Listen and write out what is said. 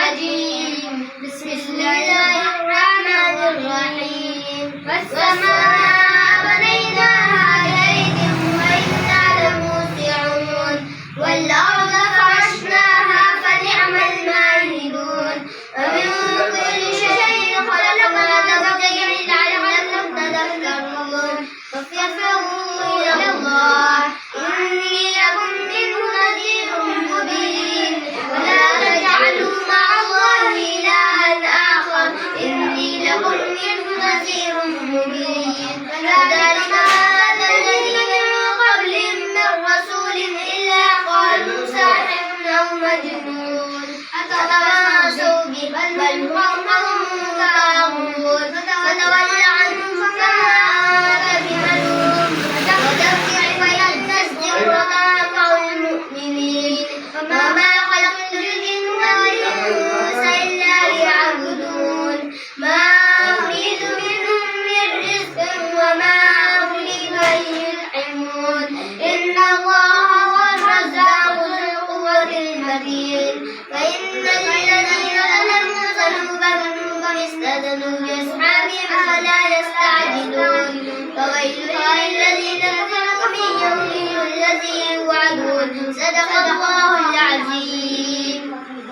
الرجيم. بسم الله الرحمن الرحيم. والسماء بنيناها بأيد وإنا لموسعون والأرض فرشناها فنعم الماهدون ومن كل شيء خلقنا زوجين لعلكم تذكرون ففروا إلى الله إني لكم منه نذير مبين ولا تجعلوا مع الله إلها آخر إني لكم منه نذير مبين كذلك هذا الذين من قبلهم من رسول إلا قالوا ساحر أو مجنون أتواصوا به بل هو قوم كافرون فتول عنهم فما أنت بملوم وذكر فينذر وما المؤمنين وما خلقت الجن والإنس إلا ليعبدون ما أريد منهم من رزق وما أريد أن يطعمون إن الله هو الرزاق ذو القوة المتين فإن الذين ظلموا ذنوبا استأذنوا بأصحابهم فلا يستعجلون فويل للذين كفروا من يومهم الذي يوعدون صدق الله العظيم.